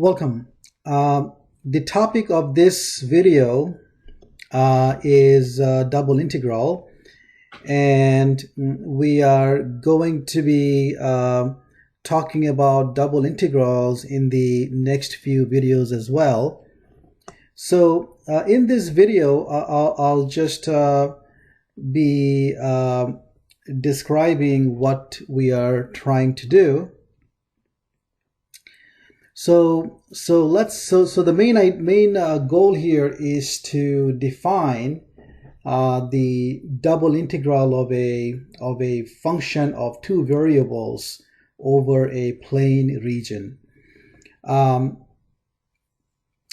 Welcome. The topic of this video is double integral, and we are going to be talking about double integrals in the next few videos as well. So in this video, I'll just be describing what we are trying to do. So the main goal here is to define the double integral of a function of two variables over a plane region.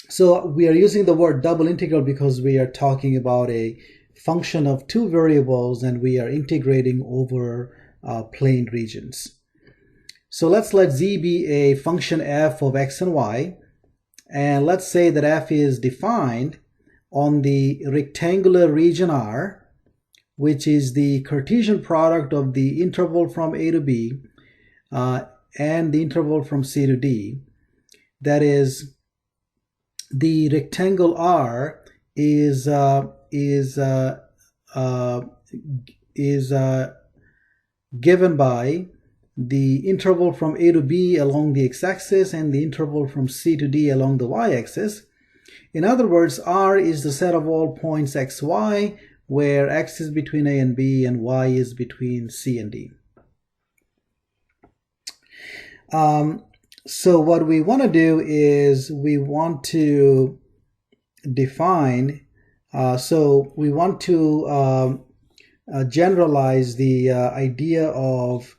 So we are using the word double integral because we are talking about a function of two variables and we are integrating over plane regions. So let's let z be a function f of x and y, and let's say that f is defined on the rectangular region R, which is the Cartesian product of the interval from a to b and the interval from c to d. That is, the rectangle R is given by the interval from a to b along the x-axis and the interval from c to d along the y-axis. In other words, R is the set of all points x, y, where x is between a and b and y is between c and d. So what we want to do is we want to define, we want to generalize the idea of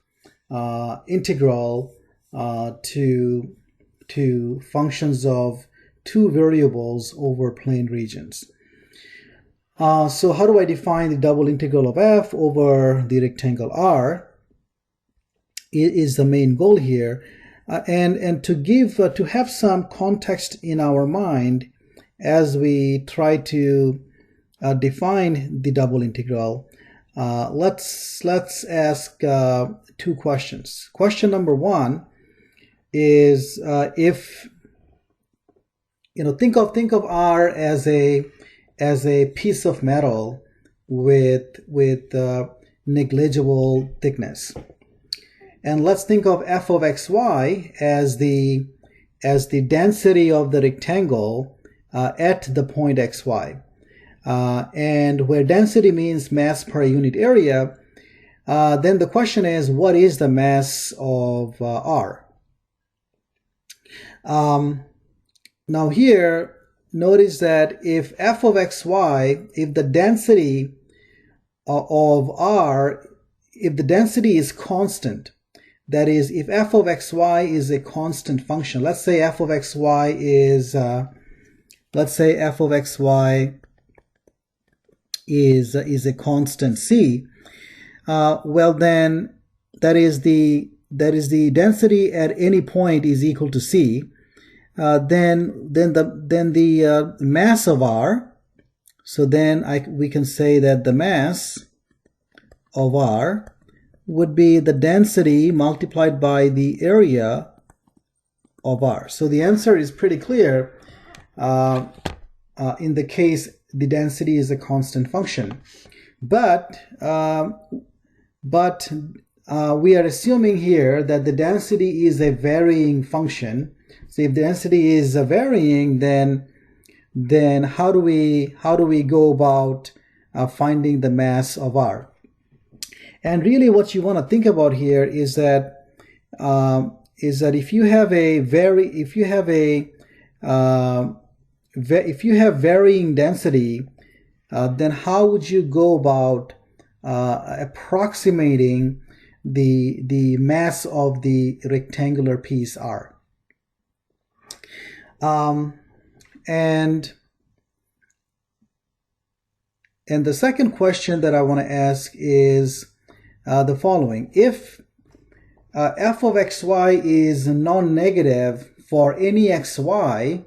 integral to functions of two variables over plane regions. So how do I define the double integral of f over the rectangle R? It is the main goal here, and to have some context in our mind as we try to define the double integral. Let's ask two questions. Question number one is if think of R as a piece of metal with negligible thickness, and let's think of f of xy as the density of the rectangle at the point xy, and where density means mass per unit area. Then the question is, what is the mass of R? Now here, notice that if f of xy, if the density of R, if the density is constant, that is, if f of xy is a constant function, let's say f of xy is, is a constant c. Well, then that is the density at any point is equal to c. Then the mass of R. So then we can say that the mass of R would be the density multiplied by the area of R. So the answer is pretty clear. In the case the density is a constant function, but we are assuming here that the density is a varying function. So if the density is varying, then how do we go about finding the mass of R? And really, what you want to think about here is that if you have varying density, then how would you go about approximating the mass of the rectangular piece R? And the second question that I want to ask is the following: if f of xy is non-negative for any xy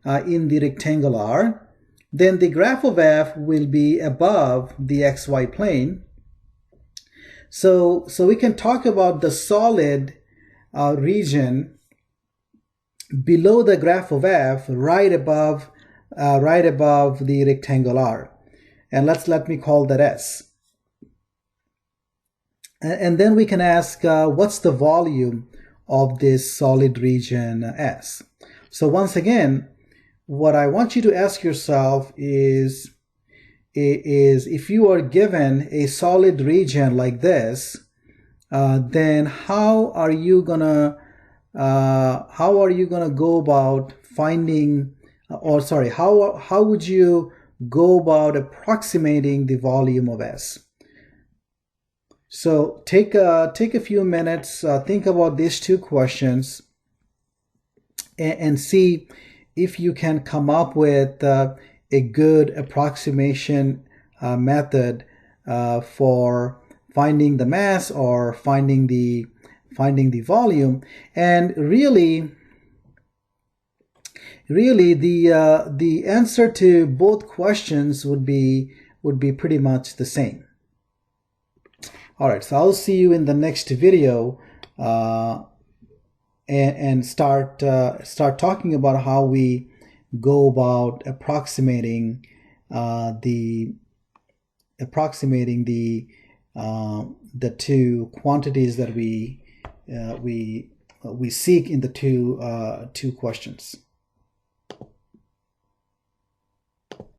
in the rectangle R, then the graph of f will be above the xy plane. So we can talk about the solid region below the graph of f, right above the rectangle R, and let me call that S. And then we can ask what's the volume of this solid region S. So once again, what I want you to ask yourself is if you are given a solid region like this, then how are you gonna go about finding, or sorry, how would you go about approximating the volume of S? So take a few minutes, think about these two questions, and see if you can come up with a good approximation method for finding the mass or finding the volume. And really the answer to both questions would be pretty much the same. All right, so I'll see you in the next video and start talking about how we go about approximating the two quantities that we seek in the two questions.